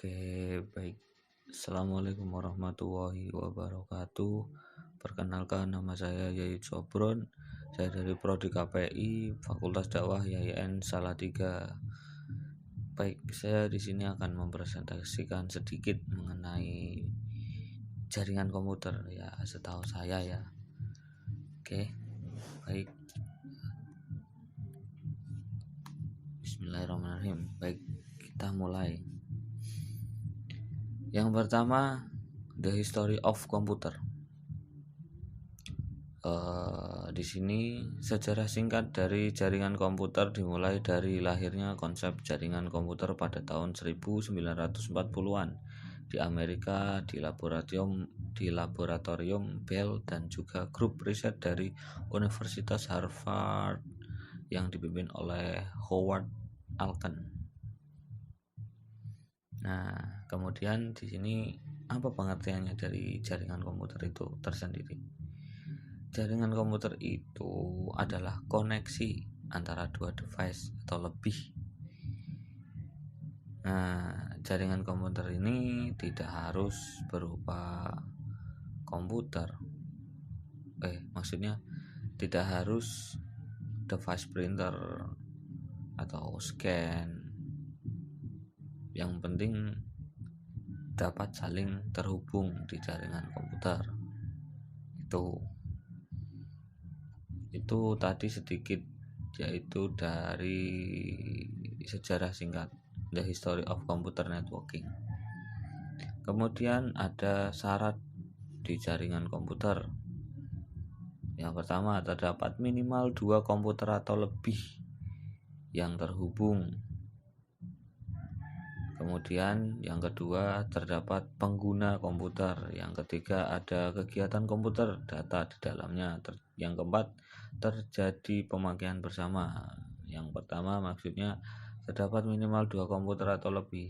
Oke, baik. Assalamualaikum warahmatullahi wabarakatuh. Perkenalkan, nama saya Yayi Sobron. Saya dari Prodi KPI Fakultas Dakwah YAIN Salatiga. Baik, saya di sini akan mempresentasikan sedikit mengenai jaringan komputer ya, setahu saya ya. Oke, baik. Bismillahirrahmanirrahim. Baik, kita mulai. Yang pertama, the history of computer. Di sini sejarah singkat dari jaringan komputer dimulai dari lahirnya konsep jaringan komputer pada tahun 1940-an di Amerika di laboratorium Bell dan juga grup riset dari Universitas Harvard yang dipimpin oleh Howard Alken. Nah, kemudian di sini apa pengertiannya dari jaringan komputer itu tersendiri? Jaringan komputer itu adalah koneksi antara dua device atau lebih. Nah, jaringan komputer ini tidak harus berupa komputer. Maksudnya tidak harus device printer atau scan. Yang penting dapat saling terhubung di jaringan komputer. Itu tadi sedikit, yaitu dari sejarah singkat The History of Computer Networking. Kemudian ada syarat di jaringan komputer. Yang pertama, terdapat minimal 2 komputer atau lebih yang terhubung. Kemudian yang kedua, terdapat pengguna komputer. Yang ketiga, ada kegiatan komputer, data di dalamnya. Yang keempat, terjadi pemakaian bersama. Yang pertama maksudnya terdapat minimal 2 komputer atau lebih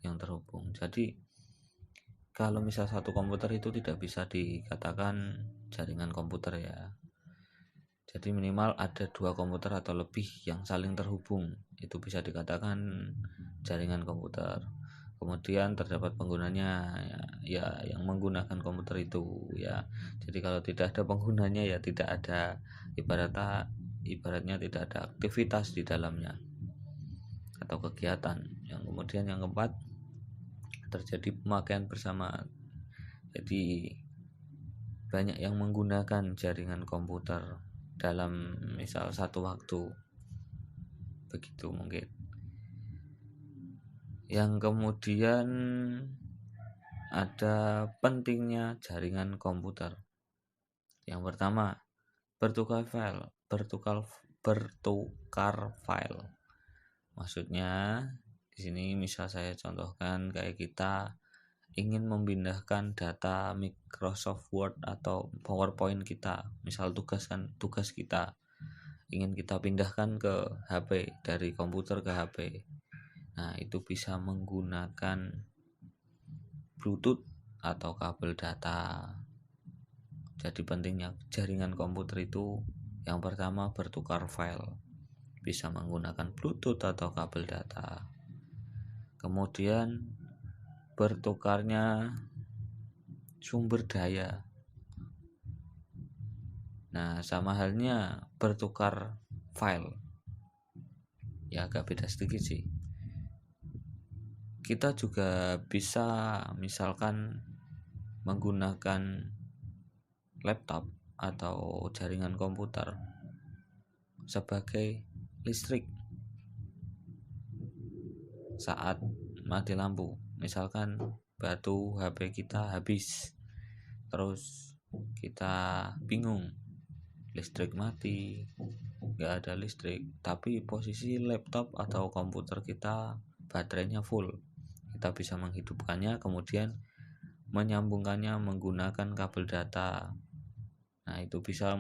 yang terhubung. Jadi kalau misal satu komputer itu tidak bisa dikatakan jaringan komputer ya. Jadi minimal ada 2 komputer atau lebih yang saling terhubung, itu bisa dikatakan jaringan komputer. Kemudian terdapat penggunanya ya yang menggunakan komputer itu ya. Jadi kalau tidak ada penggunanya ya tidak ada, ibaratnya tidak ada aktivitas di dalamnya atau kegiatan. Yang kemudian yang keempat, terjadi pemakaian bersama. Jadi banyak yang menggunakan jaringan komputer dalam misal satu waktu, begitu mungkin. Yang kemudian ada pentingnya jaringan komputer. Yang pertama, bertukar file. Maksudnya di sini misal saya contohkan kayak kita ingin memindahkan data Microsoft Word atau PowerPoint kita, misal tugas kita ingin kita pindahkan ke HP, dari komputer ke HP. Nah, itu bisa menggunakan Bluetooth atau kabel data. Jadi pentingnya jaringan komputer itu yang pertama bertukar file, bisa menggunakan Bluetooth atau kabel data. Kemudian bertukarnya sumber daya. Nah, sama halnya bertukar file. Ya agak beda sedikit sih. Kita juga bisa misalkan menggunakan laptop atau jaringan komputer sebagai listrik saat mati lampu. Misalkan batu HP kita habis, terus kita bingung, listrik mati, gak ada listrik, tapi posisi laptop atau komputer kita baterainya full. Kita bisa menghidupkannya, kemudian menyambungkannya menggunakan kabel data. Nah, itu bisa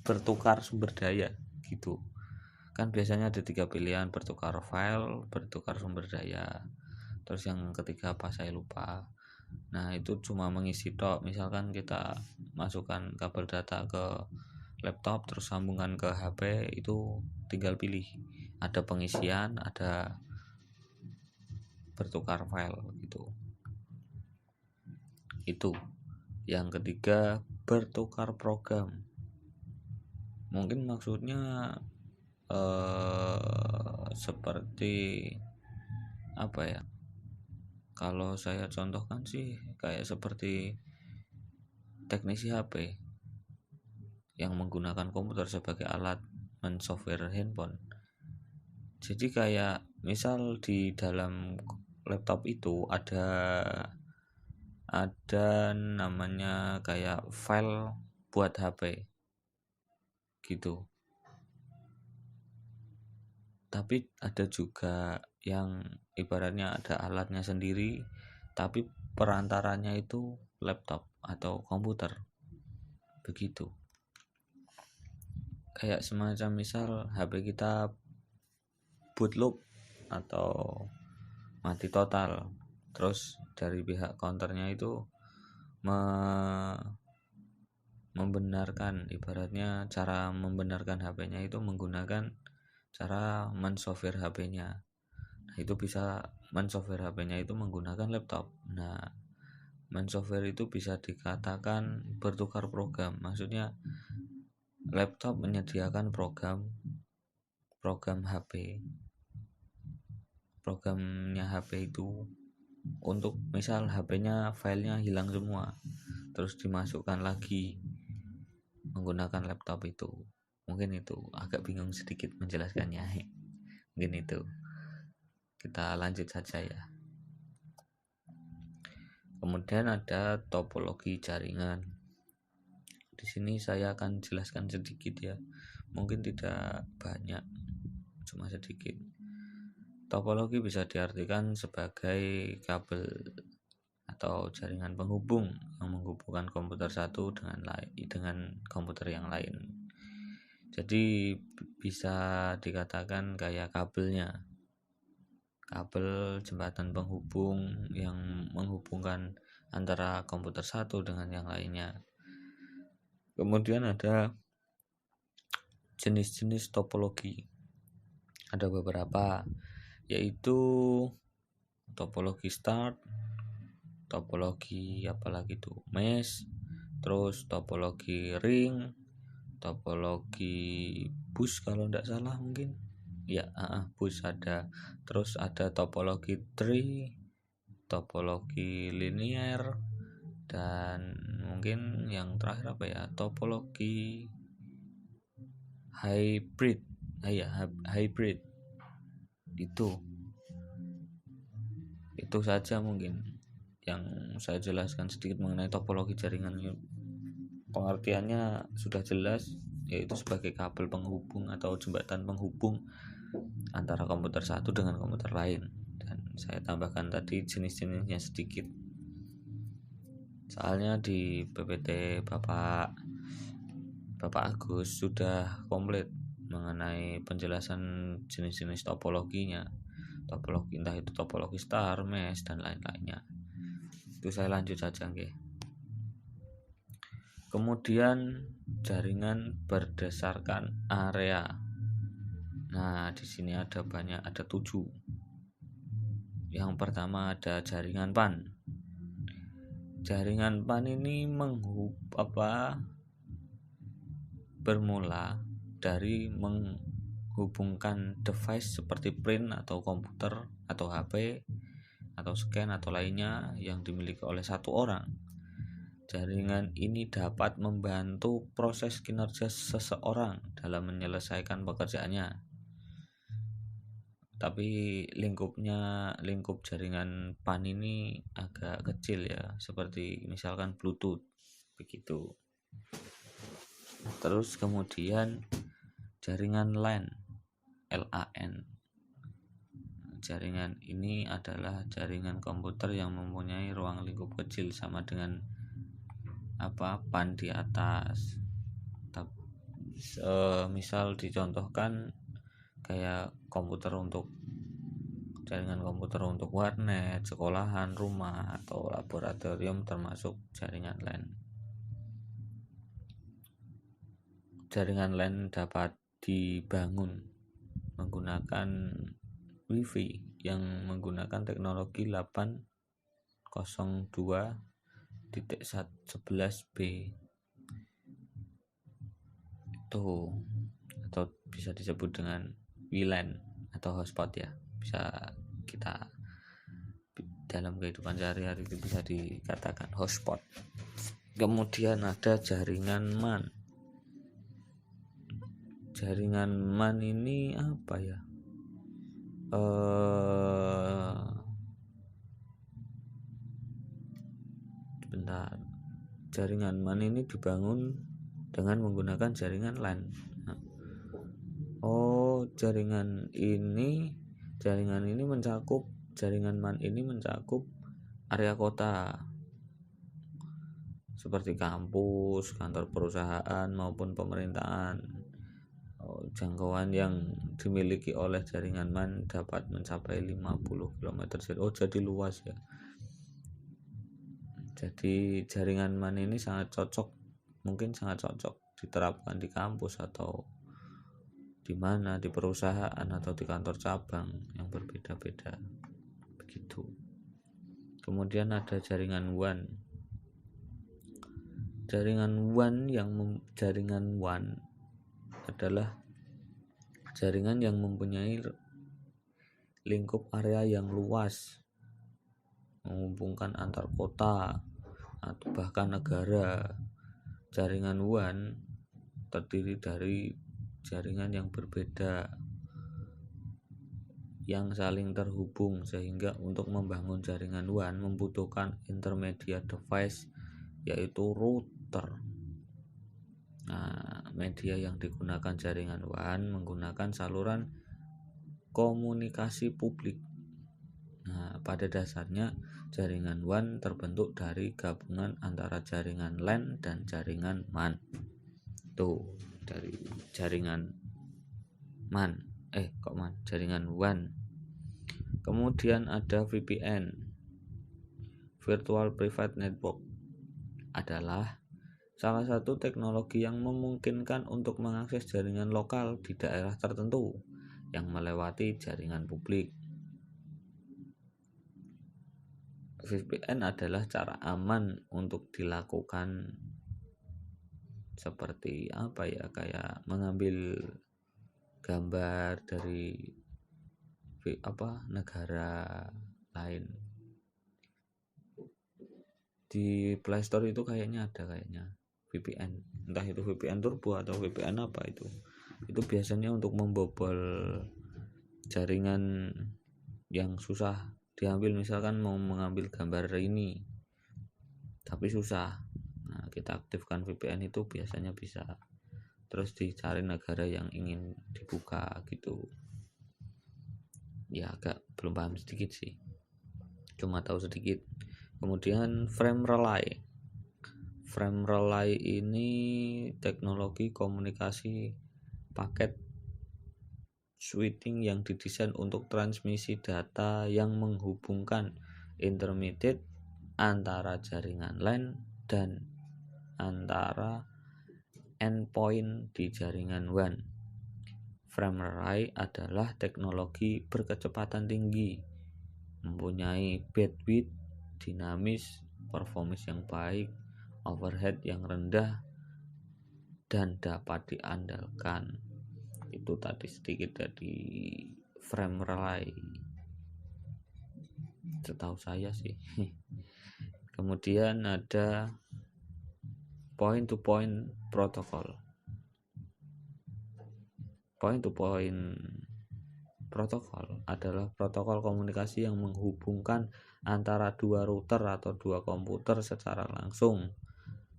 bertukar sumber daya gitu. Kan biasanya ada 3 pilihan, bertukar file, bertukar sumber daya. Terus yang ketiga apa saya lupa. Nah, itu cuma mengisi tok. Misalkan kita masukkan kabel data ke laptop terus sambungkan ke HP, itu tinggal pilih ada pengisian, ada bertukar file gitu. Itu. Yang ketiga, bertukar program. Mungkin maksudnya seperti apa ya? Kalau saya contohkan sih kayak seperti teknisi HP yang menggunakan komputer sebagai alat mensoftware handphone. Jadi kayak misal di dalam laptop itu ada namanya kayak file buat HP gitu. Tapi ada juga yang ibaratnya ada alatnya sendiri, tapi perantaranya itu laptop atau komputer. Begitu. Kayak semacam misal HP kita bootloop atau mati total, terus dari pihak counternya itu membenarkan, ibaratnya cara membenarkan HP-nya itu menggunakan cara mensoftware HP-nya. Nah, itu bisa mensoftware HP-nya itu menggunakan laptop. Nah, mensoftware itu bisa dikatakan bertukar program. Maksudnya laptop menyediakan program HP. Programnya HP itu untuk misal HP-nya filenya hilang semua, terus dimasukkan lagi menggunakan laptop itu. Mungkin itu agak bingung sedikit menjelaskannya. Mungkin itu. Kita lanjut saja ya. Kemudian ada topologi jaringan. Di sini saya akan jelaskan sedikit ya. Mungkin tidak banyak, cuma sedikit. Topologi bisa diartikan sebagai kabel atau jaringan penghubung yang menghubungkan komputer satu dengan komputer yang lain. Jadi bisa dikatakan kayak kabel jembatan penghubung yang menghubungkan antara komputer satu dengan yang lainnya. Kemudian ada jenis-jenis topologi. Ada beberapa, yaitu topologi start, topologi apalagi itu mesh, terus topologi ring, topologi bus kalau tidak salah mungkin ya, bus ada, terus ada topologi tree, topologi linear, dan mungkin yang terakhir apa ya, topologi hybrid. Hybrid. Itu saja mungkin yang saya jelaskan sedikit mengenai topologi jaringan. Pengertiannya sudah jelas, yaitu sebagai kabel penghubung atau jembatan penghubung antara komputer satu dengan komputer lain. Dan saya tambahkan tadi jenis-jenisnya sedikit, soalnya di PPT Bapak Agus sudah komplit mengenai penjelasan jenis-jenis topologinya. Topologi entah itu topologi star, mesh, dan lain-lainnya. Itu saya lanjut saja nggih. Kemudian jaringan berdasarkan area. Nah, di sini ada 7. Yang pertama ada jaringan PAN. Jaringan PAN ini bermula dari menghubungkan device seperti print atau komputer atau HP atau scan atau lainnya yang dimiliki oleh satu orang. Jaringan ini dapat membantu proses kinerja seseorang dalam menyelesaikan pekerjaannya. Tapi lingkup jaringan PAN ini agak kecil ya, seperti misalkan Bluetooth begitu. Terus kemudian jaringan LAN. Jaringan ini adalah jaringan komputer yang mempunyai ruang lingkup kecil sama dengan PAN di atas. Misal dicontohkan kayak jaringan komputer untuk warnet, sekolahan, rumah, atau laboratorium, termasuk jaringan LAN. Jaringan LAN dapat dibangun menggunakan Wi-Fi yang menggunakan teknologi 802.11b itu, atau bisa disebut dengan WLAN atau hotspot ya, bisa kita dalam kehidupan sehari-hari itu bisa dikatakan hotspot. Kemudian ada jaringan MAN. Jaringan MAN ini apa ya? Bentar. Jaringan MAN ini dibangun dengan menggunakan jaringan LAN. Jaringan MAN ini mencakup area kota seperti kampus, kantor perusahaan maupun pemerintahan. Jangkauan yang dimiliki oleh jaringan MAN dapat mencapai 50 km. Jadi luas ya. Jadi jaringan MAN ini sangat cocok diterapkan di kampus atau di mana, di perusahaan atau di kantor cabang yang berbeda-beda begitu. Kemudian ada jaringan WAN. Jaringan WAN adalah jaringan yang mempunyai lingkup area yang luas, menghubungkan antar kota atau bahkan negara. Jaringan WAN terdiri dari jaringan yang berbeda yang saling terhubung, sehingga untuk membangun jaringan WAN membutuhkan intermediate device, yaitu router. Media yang digunakan jaringan WAN menggunakan saluran komunikasi publik. Pada dasarnya jaringan WAN terbentuk dari gabungan antara jaringan LAN dan jaringan MAN. Dari jaringan MAN, jaringan WAN. Kemudian ada VPN, Virtual Private Network, adalah salah satu teknologi yang memungkinkan untuk mengakses jaringan lokal di daerah tertentu yang melewati jaringan publik. VPN adalah cara aman untuk dilakukan, seperti kayak mengambil gambar dari negara lain. Di Play Store itu kayaknya ada VPN, entah itu VPN Turbo atau VPN apa itu biasanya untuk membobol jaringan yang susah diambil. Misalkan mau mengambil gambar ini tapi susah, kita aktifkan VPN itu biasanya bisa, terus dicari negara yang ingin dibuka gitu ya. Agak belum paham sedikit sih, cuma tahu sedikit. Kemudian frame relay ini teknologi komunikasi paket switching yang didesain untuk transmisi data yang menghubungkan intermediate antara jaringan LAN dan antara endpoint di jaringan WAN. Frame relay adalah teknologi berkecepatan tinggi, mempunyai bandwidth dinamis, performance yang baik, overhead yang rendah, dan dapat diandalkan. Itu tadi sedikit dari frame relay, setahu saya sih. Kemudian ada point to point protocol. Point to point protokol adalah protokol komunikasi yang menghubungkan antara dua router atau dua komputer secara langsung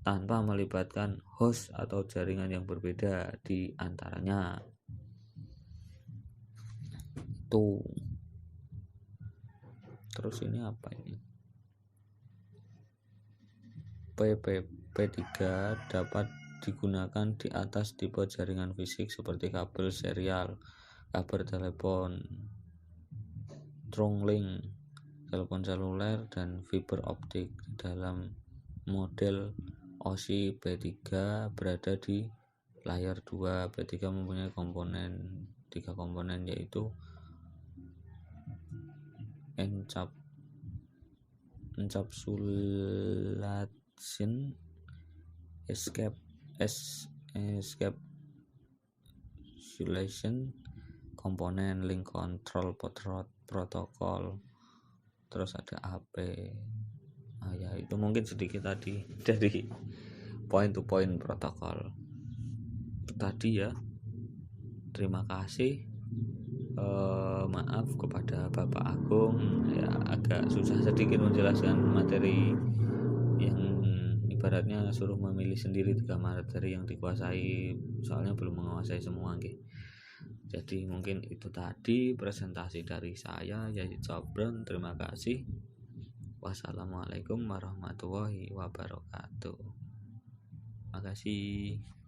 tanpa melibatkan host atau jaringan yang berbeda di antaranya. Terus ini apa ini? P3 dapat digunakan di atas tipe jaringan fisik seperti kabel serial, kabel telepon, trunking, telepon seluler, dan fiber optik. Dalam model OSI P3 berada di layer 2. P3 mempunyai komponen 3 komponen, yaitu encapsulation, encapsulation komponen, link control protokol, terus ada AP. Ya itu mungkin sedikit tadi dari point to point protokol tadi ya. Terima kasih. Maaf kepada Bapak Agung ya, agak susah sedikit menjelaskan materi yang ibaratnya suruh memilih sendiri 3 materi yang dikuasai, soalnya belum menguasai semua gitu. Jadi mungkin itu tadi presentasi dari saya, Yazid Sobron. Terima kasih. Wassalamualaikum warahmatullahi wabarakatuh. Makasih.